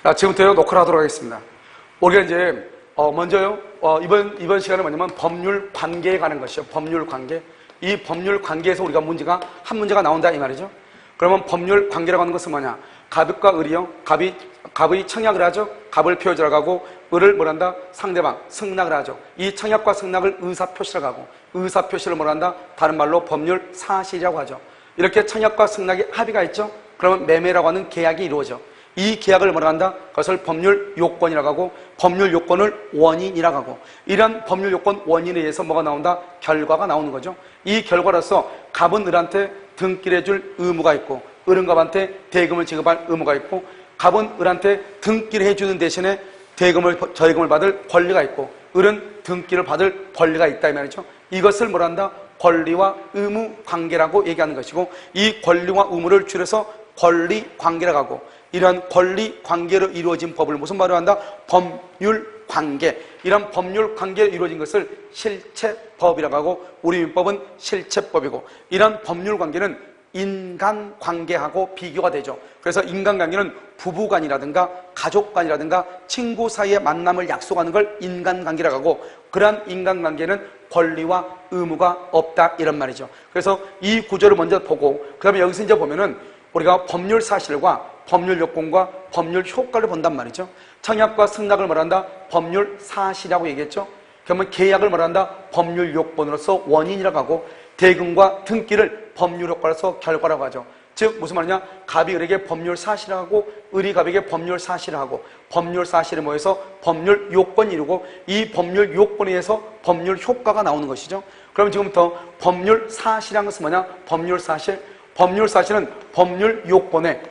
자, 지금부터 녹화를 하도록 하겠습니다. 우리가 이제 먼저요, 이번 시간은 뭐냐면 법률 관계에 관한 것이요. 법률 관계. 이 법률 관계에서 우리가 한 문제가 나온다 이 말이죠. 그러면 법률 관계라고 하는 것은 뭐냐? 갑과 을이요. 갑의 청약을 하죠. 갑을 표절하고 하고 을을 뭐란다? 상대방 승낙을 하죠. 이 청약과 승낙을 의사표시라고 하고 의사표시를 뭐란다? 다른 말로 법률 사실이라고 하죠. 이렇게 청약과 승낙의 합의가 있죠. 그러면 매매라고 하는 계약이 이루어져. 이 계약을 뭐라 한다? 그것을 법률 요건이라고 하고 법률 요건을 원인이라고 하고 이런 법률 요건 원인에 의해서 뭐가 나온다? 결과가 나오는 거죠. 이 결과로서 갑은 을한테 등기를 해줄 의무가 있고 을은 갑한테 대금을 지급할 의무가 있고 갑은 을한테 등기를 해주는 대신에 저해금을 받을 권리가 있고 을은 등기를 받을 권리가 있다 이 말이죠. 이것을 뭐라 한다? 권리와 의무 관계라고 얘기하는 것이고 이 권리와 의무를 줄여서 권리 관계라고 하고 이러한 권리 관계로 이루어진 법을 무슨 말로 한다? 법률 관계. 이런 법률 관계로 이루어진 것을 실체법이라고 하고 우리 민법은 실체법이고 이런 법률 관계는 인간관계하고 비교가 되죠. 그래서 인간관계는 부부간이라든가 가족간이라든가 친구 사이의 만남을 약속하는 걸 인간관계라고 하고 그러한 인간관계는 권리와 의무가 없다 이런 말이죠. 그래서 이 구조를 먼저 보고 그 다음에 여기서 이제 보면은 우리가 법률 사실과 법률 요건과 법률 효과를 본단 말이죠. 청약과 승낙을 말한다? 법률 사실이라고 얘기했죠. 그러면 계약을 말한다? 법률 요건으로서 원인이라고 하고 대금과 등기를 법률 효과로서 결과라고 하죠. 즉 무슨 말이냐? 갑이 을에게 법률 사실을 하고 을이 갑에게 법률 사실을 하고 법률 사실에 모여서 법률 요건이 이루고 이 법률 요건에 의해서 법률 효과가 나오는 것이죠. 그럼 지금부터 법률 사실이라는 것은 뭐냐? 법률 사실. 법률 사실은 법률 요건의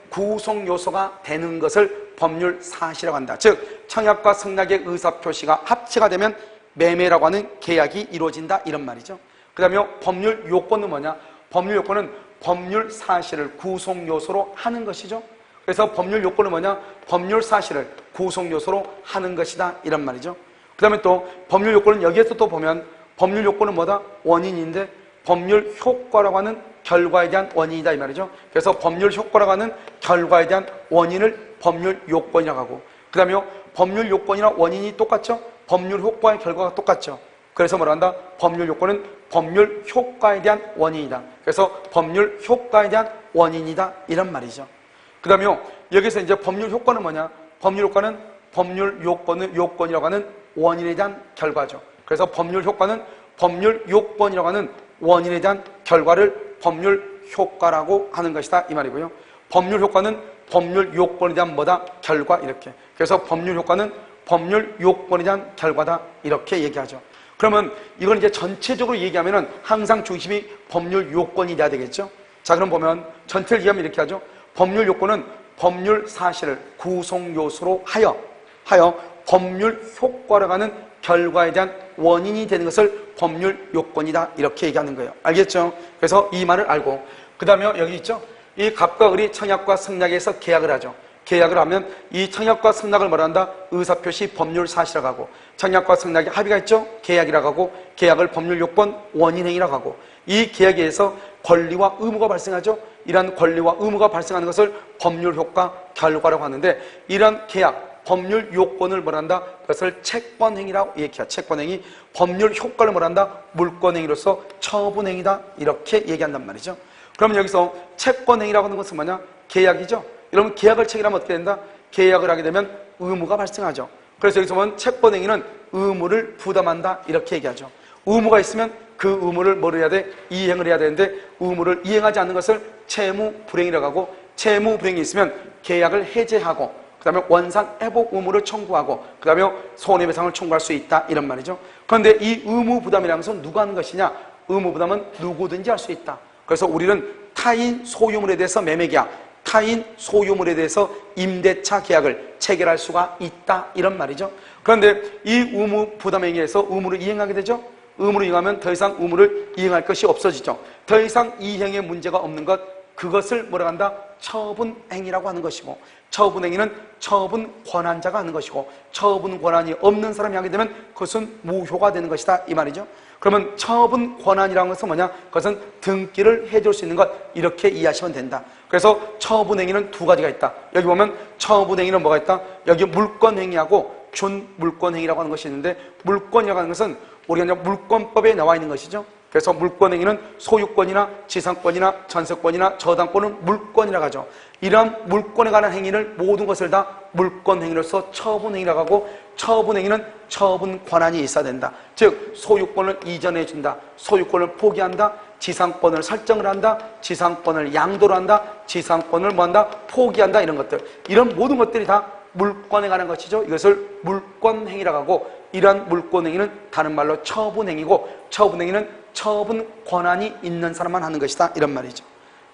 구성 요소가 되는 것을 법률 사실이라고 한다. 즉 청약과 승낙의 의사표시가 합치가 되면 매매라고 하는 계약이 이루어진다 이런 말이죠. 그 다음에 법률 요건은 뭐냐? 법률 요건은 법률 사실을 구성 요소로 하는 것이죠. 그래서 법률 요건은 뭐냐? 법률 사실을 구성 요소로 하는 것이다 이런 말이죠. 그 다음에 또 법률 요건은 여기에서 또 보면 법률 요건은 뭐다? 원인인데 법률 효과라고 하는 결과에 대한 원인이다 이 말이죠. 그래서 법률 효과라고 하는 결과에 대한 원인을 법률 요건이라고 하고 그 다음에 법률 요건이나 원인이 똑같죠. 법률 효과의 결과가 똑같죠. 그래서 뭐라 한다? 법률 요건은 법률 효과에 대한 원인이다. 그래서 법률 효과에 대한 원인이다 이런 말이죠. 그 다음에 여기서 이제 법률 효과는 뭐냐? 법률 효과는 법률 요건이라고 하는 원인에 대한 결과죠. 그래서 법률 효과는 법률 요건이라고 하는 원인에 대한 결과를 법률 효과라고 하는 것이다 이 말이고요. 법률 효과는 법률 요건에 대한 뭐다? 결과 이렇게. 그래서 법률 효과는 법률 요건에 대한 결과다 이렇게 얘기하죠. 그러면 이건 이제 전체적으로 얘기하면은 항상 중심이 법률 요건이 돼야 되겠죠. 자 그럼 보면 전체를 얘기하면 이렇게 하죠. 법률 요건은 법률 사실을 구성 요소로 하여 법률 효과라고 하는 결과에 대한 원인이 되는 것을 법률 요건이다 이렇게 얘기하는 거예요. 알겠죠? 그래서 이 말을 알고 그 다음에 여기 있죠. 이 갑과 을이 청약과 승낙에서 계약을 하죠. 계약을 하면 이 청약과 승낙을 뭐라 한다? 의사표시 법률 사실이라고 하고 청약과 승낙에 합의가 있죠. 계약이라고 하고 계약을 법률 요건 원인행위라고 하고 이 계약에 의해서 권리와 의무가 발생하죠. 이러한 권리와 의무가 발생하는 것을 법률 효과 결과라고 하는데 이러한 계약 법률 요건을 뭐란다? 그것을 채권행위라고 얘기해요. 채권행위. 법률 효과를 뭐란다? 물권행위로서 처분행위다. 이렇게 얘기한단 말이죠. 그러면 여기서 채권행위라고 하는 것은 뭐냐? 계약이죠. 여러분 계약을 체결하면 어떻게 된다? 계약을 하게 되면 의무가 발생하죠. 그래서 여기서 보면 채권행위는 의무를 부담한다. 이렇게 얘기하죠. 의무가 있으면 그 의무를 뭐를 해야 돼? 이행을 해야 되는데 의무를 이행하지 않는 것을 채무불행이라고 하고 채무불행이 있으면 계약을 해제하고 그 다음에 원상 회복 의무를 청구하고 그 다음에 손해배상을 청구할 수 있다 이런 말이죠. 그런데 이 의무 부담이라는 것은 누가 하는 것이냐? 의무 부담은 누구든지 할 수 있다. 그래서 우리는 타인 소유물에 대해서 매매계약, 타인 소유물에 대해서 임대차 계약을 체결할 수가 있다 이런 말이죠. 그런데 이 의무 부담에 의해서 의무를 이행하게 되죠. 의무를 이행하면 더 이상 의무를 이행할 것이 없어지죠. 더 이상 이행에 문제가 없는 것 그것을 뭐라 한다? 처분행위라고 하는 것이고, 처분행위는 처분 권한자가 하는 것이고, 처분 권한이 없는 사람이 하게 되면 그것은 무효가 되는 것이다 이 말이죠. 그러면 처분 권한이라는 것은 뭐냐? 그것은 등기를 해줄 수 있는 것, 이렇게 이해하시면 된다. 그래서 처분행위는 두 가지가 있다. 여기 보면 처분행위는 뭐가 있다? 여기 물권행위하고 준물권행위라고 하는 것이 있는데, 물권이라고 하는 것은 우리가 이제 물권법에 나와 있는 것이죠. 그래서 물권행위는 소유권이나 지상권이나 전세권이나 저당권은 물권이라고 하죠. 이러한 물권에 관한 행위를 모든 것을 다 물권행위로서 처분행위라고 하고, 처분행위는 처분 권한이 있어야 된다. 즉 소유권을 이전해 준다, 소유권을 포기한다, 지상권을 설정을 한다, 지상권을 양도를 한다, 지상권을 뭐한다? 포기한다. 이런 것들, 이런 모든 것들이 다 물권에 관한 것이죠. 이것을 물권행위라고 하고, 이러한 물권행위는 다른 말로 처분행위고, 처분행위는 처분 권한이 있는 사람만 하는 것이다 이런 말이죠.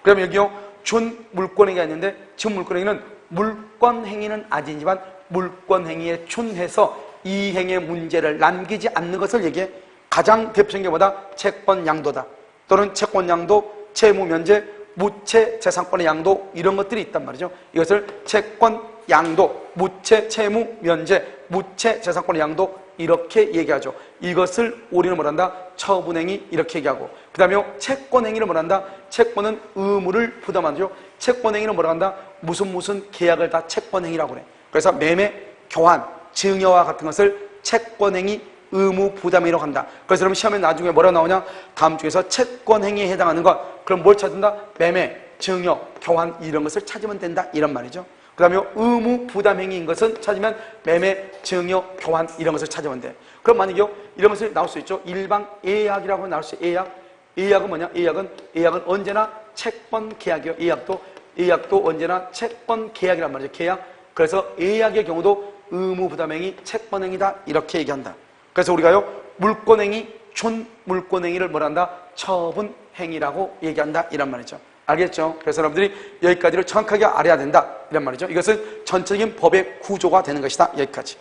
그럼 여기요 준물권행위가 있는데, 준물권행위는 물권행위는 아니지만 물권행위에 준해서 이 행위의 문제를 남기지 않는 것을 얘기해. 가장 대표적인 게 뭐다? 채권양도다. 또는 채권양도, 채무면제, 무채 재산권의 양도, 이런 것들이 있단 말이죠. 이것을 채권양도, 무채 채무면제, 무채 재산권의 양도, 이렇게 얘기하죠. 이것을 우리는 뭐란다? 처분행위, 이렇게 얘기하고, 그 다음에 채권행위를 뭐란다? 채권은 의무를 부담하죠. 채권행위는 뭐라 한다? 무슨 계약을 다 채권행위라고 그래. 그래서 매매, 교환, 증여와 같은 것을 채권행위, 의무 부담행위라고 한다. 그래서 여러분 시험에 나중에 뭐라 나오냐? 다음 중에서 채권행위에 해당하는 것, 그럼 뭘 찾는다? 매매, 증여, 교환, 이런 것을 찾으면 된다 이런 말이죠. 그 다음에 의무 부담행위인 것은 찾으면 매매, 증여, 교환, 이런 것을 찾으면 돼. 그럼 만약에 이런 것을 나올 수 있죠. 일방 예약이라고 나올 수 있어요. 예약. 예약은 뭐냐? 예약은 언제나 채권 계약이요. 예약도 언제나 채권 계약이란 말이죠. 계약. 그래서 예약의 경우도 의무 부담행위, 채권행위다 이렇게 얘기한다. 그래서 우리가요 물권행위, 준물권행위를 뭐란다? 처분행위라고 얘기한다 이란 말이죠. 알겠죠? 그래서 여러분들이 여기까지를 정확하게 알아야 된다 이란 말이죠. 이것은 전체적인 법의 구조가 되는 것이다. 여기까지.